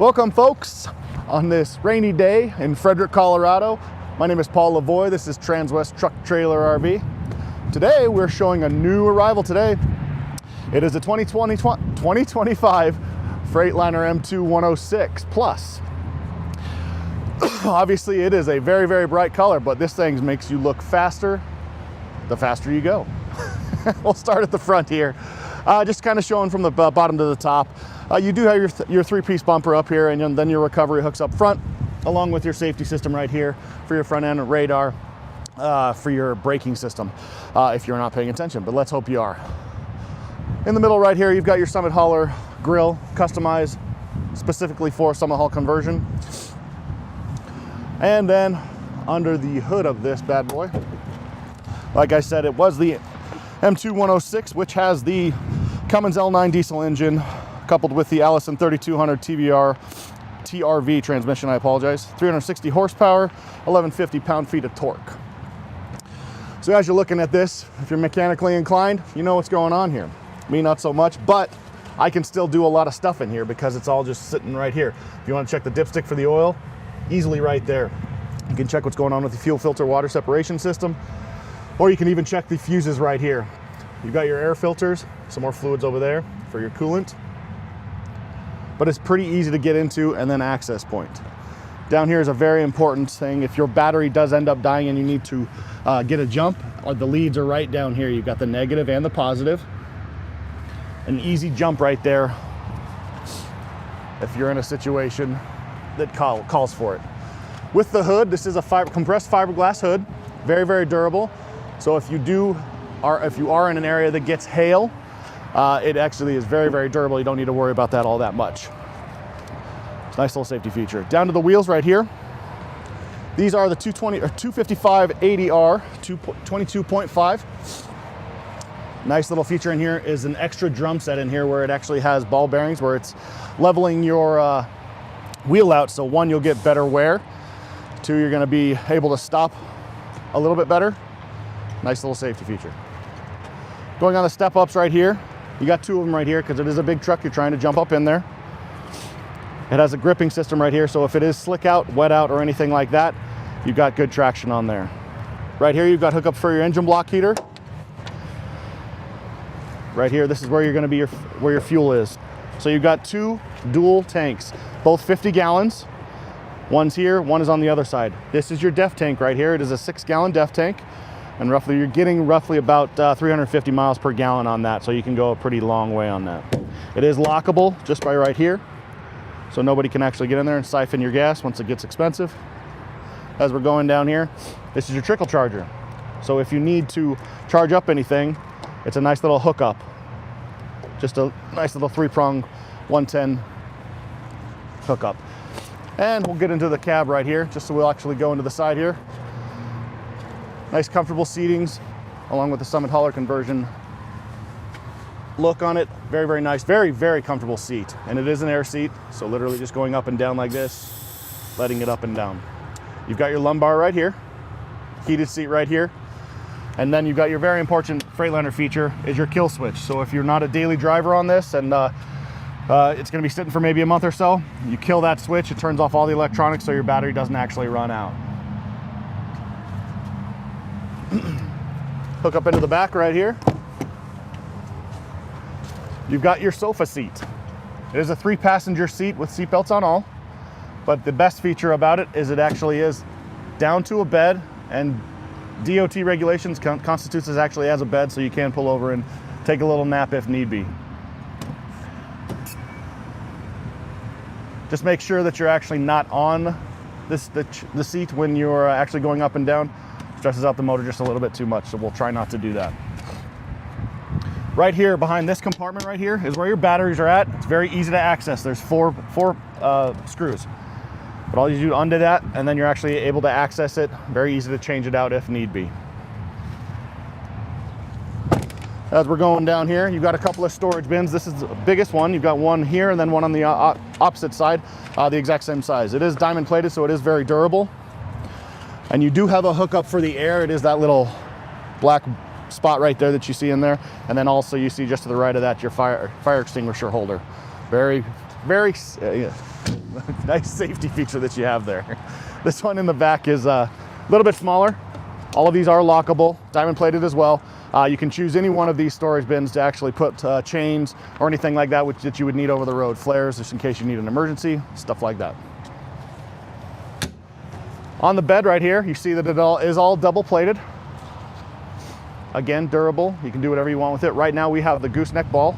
Welcome folks on this rainy day in Fredrick, Colorado. My name is Paul Lavoie. This is Transwest Truck Trailer RV. Today we're showing a new arrival today. It is a 2025 Freightliner M2 106 Plus. Obviously it is a very, very bright color, but this thing makes you look faster the faster you go. We'll start at the front here. Just kind of showing from the bottom to the top. You do have your three-piece bumper up here, and then your recovery hooks up front, along with your safety system right here for your front end radar, for your braking system, if you're not paying attention, but let's hope you are. In the middle right here, you've got your Summit Hauler grill, customized specifically for Summit Haul conversion. And then under the hood of this bad boy, like I said, it was the M2 106, which has the Cummins L9 diesel engine coupled with the Allison 3200 TRV transmission, 360 horsepower, 1150 pound-feet of torque. So as you're looking at this, if you're mechanically inclined, you know what's going on here. Me, not so much, but I can still do a lot of stuff in here because it's all just sitting right here. If you want to check the dipstick for the oil, easily right there. You can check what's going on with the fuel filter water separation system, or you can even check the fuses right here. You've got your air filters, some more fluids over there for your coolant, but it's pretty easy to get into, and then access point. Down here is a very important thing. If your battery does end up dying and you need to get a jump, the leads are right down here. You've got the negative and the positive. An easy jump right there if you're in a situation that calls for it. With the hood, this is a compressed fiberglass hood, very, very durable. So if you are in an area that gets hail, it actually is very, very durable. You don't need to worry about that all that much. It's a nice little safety feature. Down to the wheels right here. These are the 255 80R 22.5. Nice little feature in here is an extra drum set in here where it actually has ball bearings where it's leveling your wheel out. So one, you'll get better wear. Two, you're gonna be able to stop a little bit better. Nice little safety feature. Going on the step ups right here, you got two of them right here because it is a big truck. You're trying to jump up in there. It has a gripping system right here, so if it is slick out, wet out, or anything like that, you've got good traction on there. Right here, you've got hookup for your engine block heater. Right here, this is where you're going to be where your fuel is. So you've got two dual tanks, both 50 gallons. One's here, one is on the other side. This is your DEF tank right here. It is a 6-gallon DEF tank. And you're getting roughly about 350 miles per gallon on that, so you can go a pretty long way on that. It is lockable just by right here, so nobody can actually get in there and siphon your gas once it gets expensive. As we're going down here, this is your trickle charger. So if you need to charge up anything, it's a nice little hookup. Just a nice little 3-prong 110 hookup. And we'll get into the cab right here, just so we'll actually go into the side here. Nice comfortable seatings, along with the Summit Hauler conversion look on it. Very, very nice, very, very comfortable seat. And it is an air seat, so literally just going up and down like this, letting it up and down. You've got your lumbar right here, heated seat right here. And then you've got your very important Freightliner feature is your kill switch. So if you're not a daily driver on this and it's gonna be sitting for maybe a month or so, you kill that switch, it turns off all the electronics so your battery doesn't actually run out. Hook up into the back right here. You've got your sofa seat. It is a 3-passenger seat with seat belts on all, but the best feature about it is it actually is down to a bed, and DOT regulations constitutes as actually as a bed, so you can pull over and take a little nap if need be. Just make sure that you're actually not on the seat when you're actually going up and down. Stresses out the motor just a little bit too much, so we'll try not to do that. Right here behind this compartment right here is where your batteries are at. It's very easy to access. There's four screws. But all you do undo that, and then you're actually able to access it. Very easy to change it out if need be. As we're going down here, you've got a couple of storage bins. This is the biggest one. You've got one here and then one on the opposite side, the exact same size. It is diamond plated, so it is very durable. And you do have a hookup for the air. It is that little black spot right there that you see in there. And then also you see just to the right of that, your fire extinguisher holder. Very, very Nice safety feature that you have there. This one in the back is a little bit smaller. All of these are lockable, diamond plated as well. You can choose any one of these storage bins to actually put chains or anything like that that you would need over the road, flares, just in case you need an emergency, stuff like that. On the bed right here, you see that it is all double plated. Again, durable. You can do whatever you want with it. Right now we have the gooseneck ball,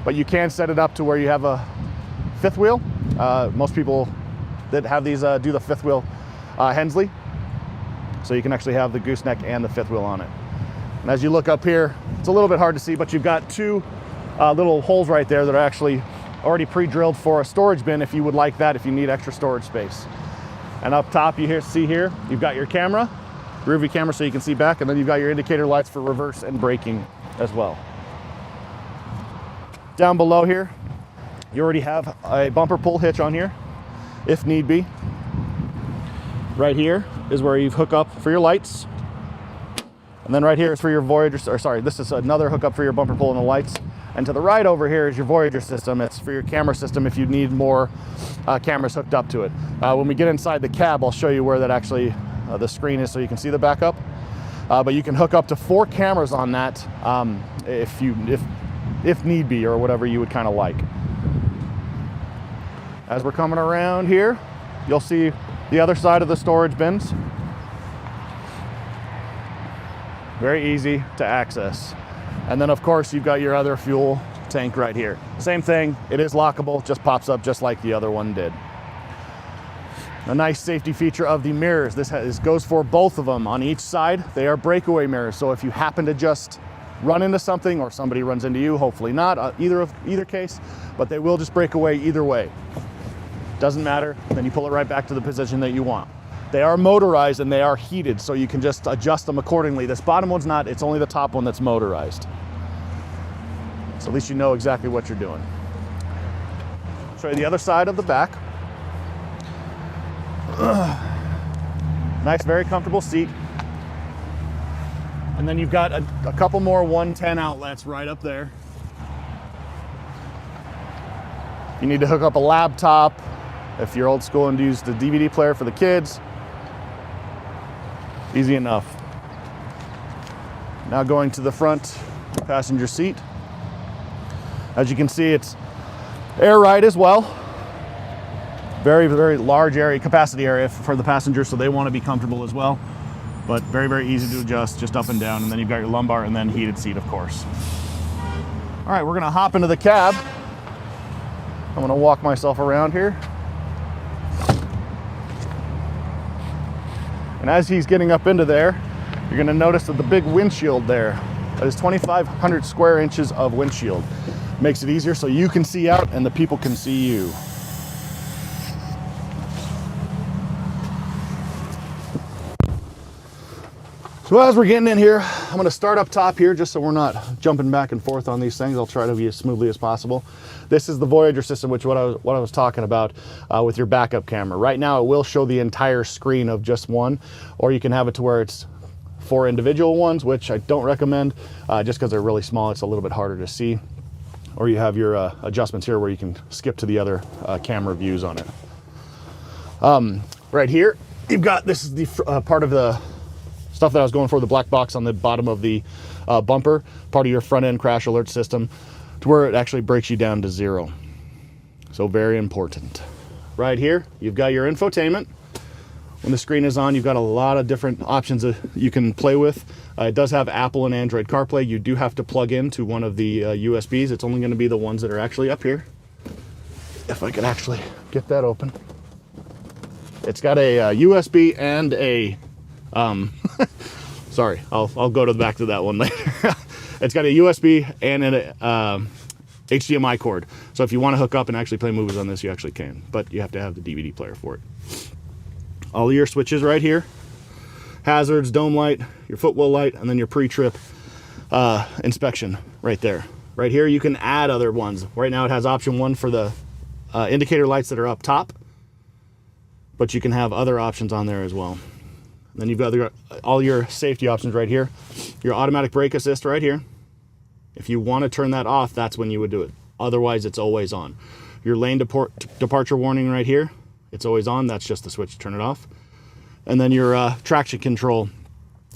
but you can set it up to where you have a fifth wheel. Most people that have these do the fifth wheel Hensley. So you can actually have the gooseneck and the fifth wheel on it. And as you look up here, it's a little bit hard to see, but you've got two little holes right there that are actually already pre-drilled for a storage bin if you would like that, if you need extra storage space. And up top you see here, you've got your camera, rear view camera so you can see back, and then you've got your indicator lights for reverse and braking as well. Down below here, you already have a bumper pull hitch on here, if need be. Right here is where you hook up for your lights. And then right here is for your Voyager, or sorry, this is another hookup for your bumper pull and the lights. And to the right over here is your Voyager system. It's for your camera system if you need more cameras hooked up to it. When we get inside the cab, I'll show you where that actually, the screen is so you can see the backup. But you can hook up to 4 cameras on that if need be, or whatever you would kind of like. As we're coming around here, you'll see the other side of the storage bins. Very easy to access. And then of course you've got your other fuel tank right here. Same thing, it is lockable, just pops up just like the other one did. A nice safety feature of the mirrors. This goes for both of them. On each side, they are breakaway mirrors. So if you happen to just run into something or somebody runs into you, hopefully not, either case, but they will just break away either way. Doesn't matter, then you pull it right back to the position that you want. They are motorized and they are heated, so you can just adjust them accordingly. This bottom one's not, it's only the top one that's motorized. So at least you know exactly what you're doing. Show you the other side of the back. Nice, very comfortable seat. And then you've got a couple more 110 outlets right up there. You need to hook up a laptop if you're old school and use the DVD player for the kids. Easy enough. Now going to the front passenger seat. As you can see, it's air ride as well. Very, very large area, capacity area for the passengers, so they want to be comfortable as well. But very, very easy to adjust, just up and down. And then you've got your lumbar and then heated seat, of course. All right, we're gonna hop into the cab. I'm gonna walk myself around here. And as he's getting up into there, you're gonna notice that the big windshield there, that is 2,500 square inches of windshield. Makes it easier so you can see out and the people can see you. So as we're getting in here, I'm gonna start up top here just so we're not jumping back and forth on these things. I'll try to be as smoothly as possible. This is the Voyager system, which what I was talking about with your backup camera. Right now it will show the entire screen of just one, or you can have it to where it's 4 individual ones, which I don't recommend just because they're really small. It's a little bit harder to see. Or you have your adjustments here where you can skip to the other camera views on it. Right here, you've got, this is the part of the stuff that I was going for, the black box on the bottom of the bumper, part of your front end crash alert system, to where it actually breaks you down to 0. So very important. Right here, you've got your infotainment. When the screen is on, you've got a lot of different options that you can play with. It does have Apple and Android CarPlay. You do have to plug into one of the USBs. It's only going to be the ones that are actually up here. If I could actually get that open. It's got a USB and a sorry, I'll go back to that one later. It's got a USB and an HDMI cord. So if you want to hook up and actually play movies on this, you actually can, but you have to have the DVD player for it. All your switches right here. Hazards, dome light, your footwell light, and then your pre-trip inspection right there. Right here you can add other ones. Right now it has option 1 for the indicator lights that are up top, but you can have other options on there as well. And then you've got all your safety options right here. Your automatic brake assist right here. If you want to turn that off, that's when you would do it. Otherwise, it's always on. Your lane departure warning right here, it's always on. That's just the switch to turn it off. And then your traction control,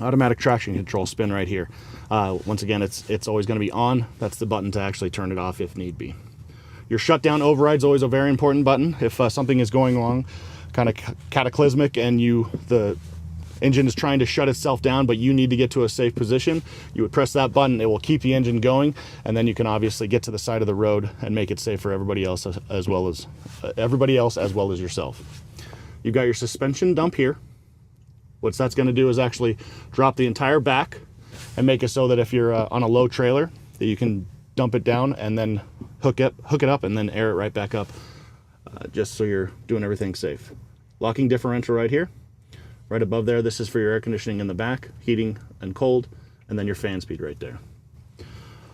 automatic traction control spin right here. Once again, it's always going to be on. That's the button to actually turn it off if need be. Your shutdown override is always a very important button. If something is going wrong, kind of cataclysmic, and the engine is trying to shut itself down, but you need to get to a safe position, you would press that button. It will keep the engine going, and then you can obviously get to the side of the road and make it safe for everybody else as well as yourself. You've got your suspension dump here. What that's going to do is actually drop the entire back and make it so that if you're on a low trailer, that you can dump it down and then hook it up and then air it right back up, just so you're doing everything safe. Locking differential right here. Right above there, this is for your air conditioning in the back, heating and cold, and then your fan speed right there.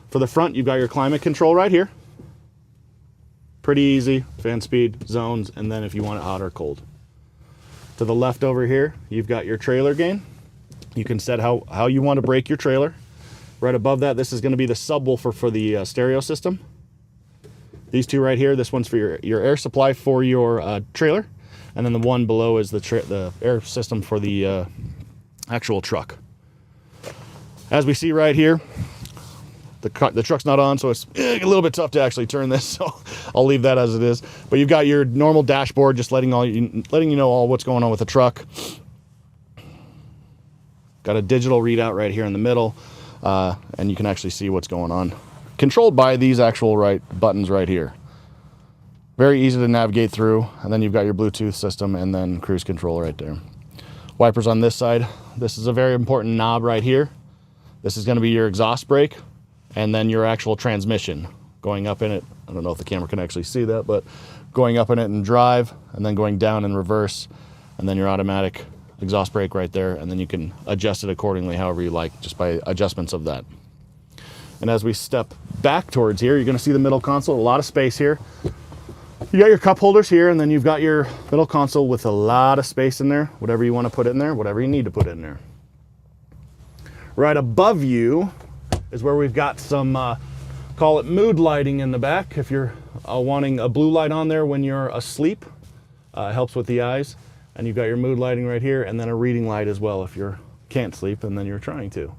For the front, you've got your climate control right here. Pretty easy, fan speed, zones, and then if you want it hot or cold. To the left over here, you've got your trailer gain. You can set how you want to brake your trailer. Right above that, this is going to be the subwoofer for the stereo system. These two right here, this one's for your air supply for your trailer. And then the one below is the air system for the actual truck. As we see right here, the truck's not on, so it's a little bit tough to actually turn this, so I'll leave that as it is. But you've got your normal dashboard, just letting you know all what's going on with the truck. Got a digital readout right here in the middle, and you can actually see what's going on. Controlled by these actual buttons right here. Very easy to navigate through, and then you've got your Bluetooth system and then cruise control right there. Wipers on this side. This is a very important knob right here. This is going to be your exhaust brake, and then your actual transmission. Going up in it, I don't know if the camera can actually see that, but going up in it in drive, and then going down in reverse, and then your automatic exhaust brake right there, and then you can adjust it accordingly however you like, just by adjustments of that. And as we step back towards here, you're going to see the middle console, a lot of space here. You got your cup holders here, and then you've got your middle console with a lot of space in there, whatever you want to put in there, whatever you need to put in there. Right above you is where we've got some, call it mood lighting in the back. If you're wanting a blue light on there when you're asleep, helps with the eyes. And you've got your mood lighting right here, and then a reading light as well if you can't sleep and then you're trying to.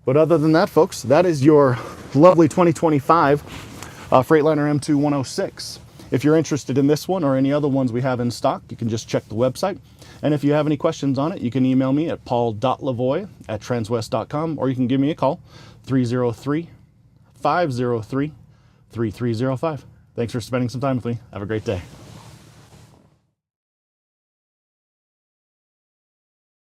But other than that, folks, that is your lovely 2025 Freightliner M2 106. If you're interested in this one or any other ones we have in stock, you can just check the website. And if you have any questions on it, you can email me at paul.lavoie@transwest.com, or you can give me a call, 303-503-3305. Thanks for spending some time with me. Have a great day.